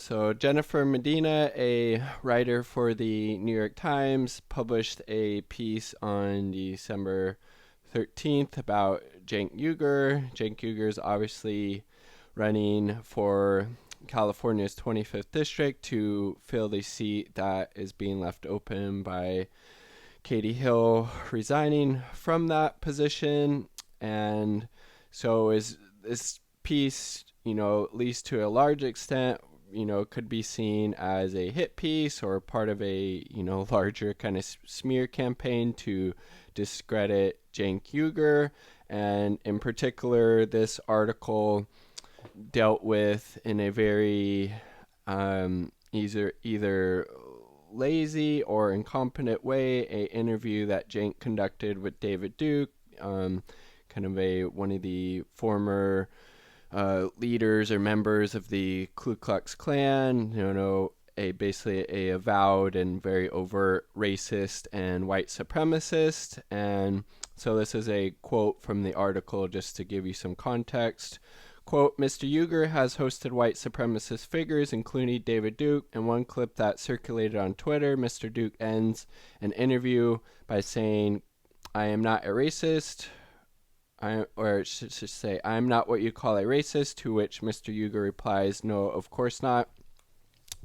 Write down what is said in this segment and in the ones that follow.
So Jennifer Medina, a writer for the New York Times, published a piece on December 13th about Cenk Uygur. Cenk Uygur is obviously running for California's 25th district to fill the seat that is being left open by Katie Hill resigning from that position. And so is this piece, at least to a large extent, could be seen as a hit piece or part of a, larger kind of smear campaign to discredit Cenk Uygur. And in particular, this article dealt with in a very either lazy or incompetent way a interview that Cenk conducted with David Duke, kind of one of the former leaders or members of the Ku Klux Klan, basically a avowed and very overt racist and white supremacist. And so this is a quote from the article just to give you some context. Quote, Mr. Uygur has hosted white supremacist figures, including David Duke. In one clip that circulated on Twitter, Mr. Duke ends an interview by saying, I am not a racist. I am not what you call a racist, to which Mr. Uygur replies, no, of course not.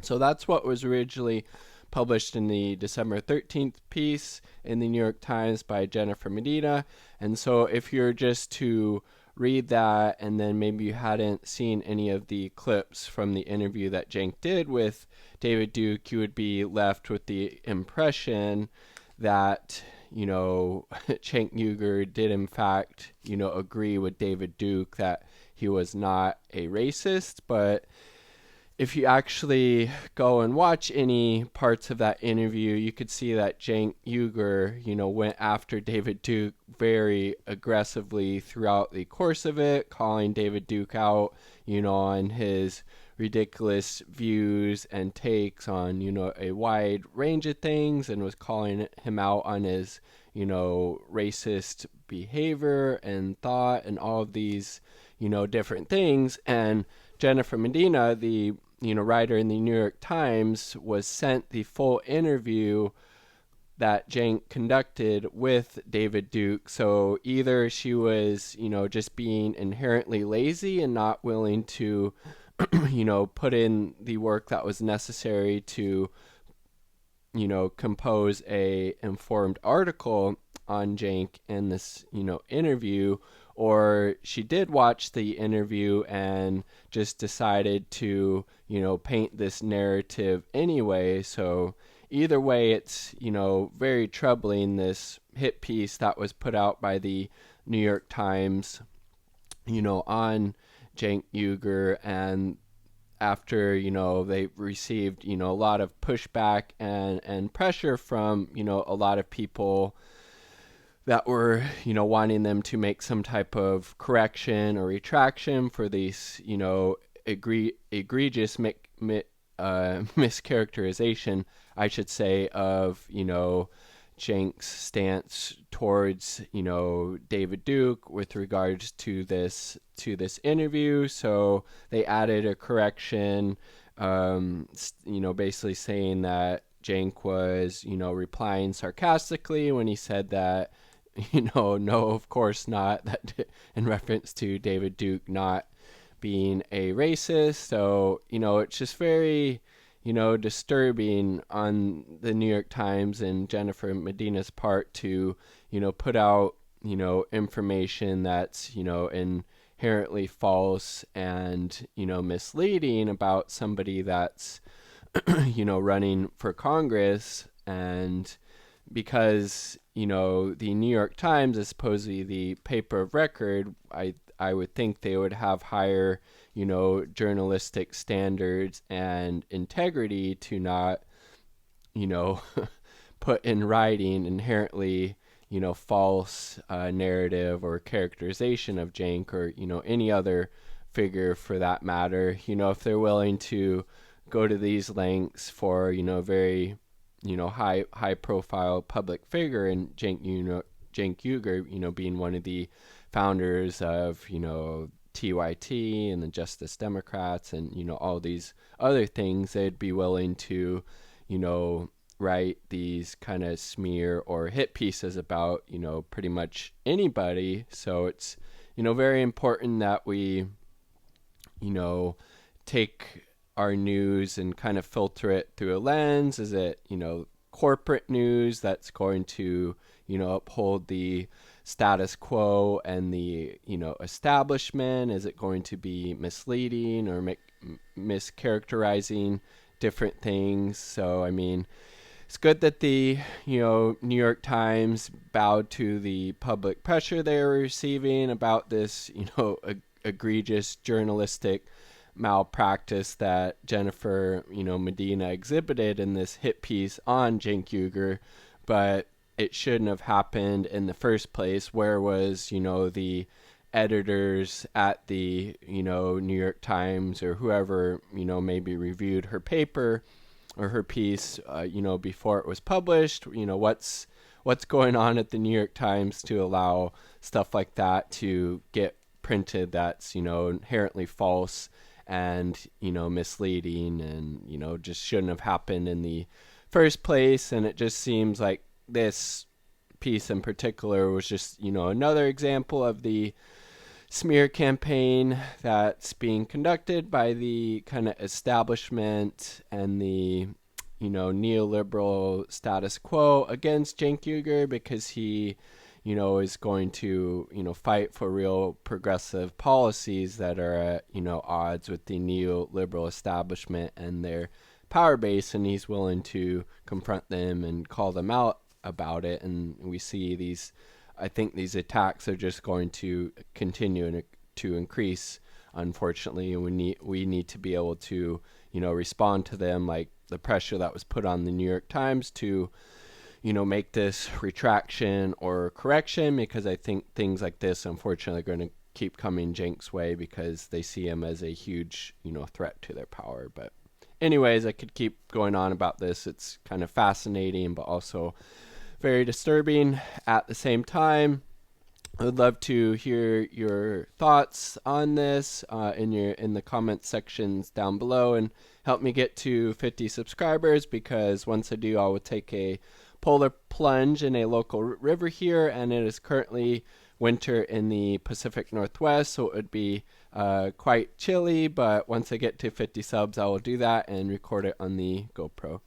So that's what was originally published in the December 13th piece in the New York Times by Jennifer Medina. And so if you're just to read that and then maybe you hadn't seen any of the clips from the interview that Cenk did with David Duke, you would be left with the impression that Cenk Uygur did in fact, agree with David Duke that he was not a racist. But if you actually go and watch any parts of that interview, you could see that Cenk Uygur, went after David Duke very aggressively throughout the course of it, calling David Duke out, on his ridiculous views and takes on, a wide range of things, and was calling him out on his, racist behavior and thought and all of these, different things. And Jennifer Medina, the writer in the New York Times, was sent the full interview that Cenk conducted with David Duke. So either she was, just being inherently lazy and not willing to, put in the work that was necessary to, compose a informed article on Cenk in this, interview, or she did watch the interview and just decided to, paint this narrative anyway. So either way, it's, very troubling, this hit piece that was put out by the New York Times, on Cenk Uygur. And after, they received, a lot of pushback and pressure from, a lot of people that were, wanting them to make some type of correction or retraction for these, egregious mischaracterization, I should say, of, Cenk's stance towards, David Duke with regards to this interview. So they added a correction, basically saying that Cenk was, replying sarcastically when he said that, no, of course not, that in reference to David Duke not being a racist. So, it's just very, disturbing on the New York Times and Jennifer Medina's part to, put out, information that's, inherently false and, misleading about somebody that's, running for Congress. And because, the New York Times is supposedly the paper of record, I would think they would have higher, journalistic standards and integrity to not, put in writing inherently, false narrative or characterization of Cenk or, any other figure for that matter. If they're willing to go to these lengths for, very, high profile public figure, and Cenk Uygur, being one of the founders of, TYT and the Justice Democrats and, all these other things, they'd be willing to, write these kind of smear or hit pieces about, pretty much anybody. So it's, very important that we, take our news and kind of filter it through a lens. Is it, corporate news that's going to, uphold the status quo and the, establishment? Is it going to be misleading or mischaracterizing different things? So, I mean, it's good that the, New York Times bowed to the public pressure they were receiving about this, egregious journalistic malpractice that Jennifer, Medina exhibited in this hit piece on Cenk Uygur, but it shouldn't have happened in the first place. Where was, the editors at the, New York Times or whoever, maybe reviewed her paper or her piece, before it was published? What's going on at the New York Times to allow stuff like that to get printed that's, inherently false and, misleading and, just shouldn't have happened in the first place? And it just seems like this piece in particular was just, another example of the smear campaign that's being conducted by the kind of establishment and the, neoliberal status quo against Cenk Uygur, because he, is going to, fight for real progressive policies that are at, odds with the neoliberal establishment and their power base, and he's willing to confront them and call them out about it. And we see I think these attacks are just going to continue to increase, unfortunately, and we need to be able to, respond to them, like the pressure that was put on the New York Times to, make this retraction or correction, because I think things like this, unfortunately, are going to keep coming Cenk's way because they see him as a huge, threat to their power. But anyways, I could keep going on about this. It's kind of fascinating, but also very disturbing at the same time. I would love to hear your thoughts on this in the comment sections down below, and help me get to 50 subscribers, because once I do, I will take a polar plunge in a local river here, and it is currently winter in the Pacific Northwest, so it would be quite chilly. But once I get to 50 subs, I will do that and record it on the GoPro.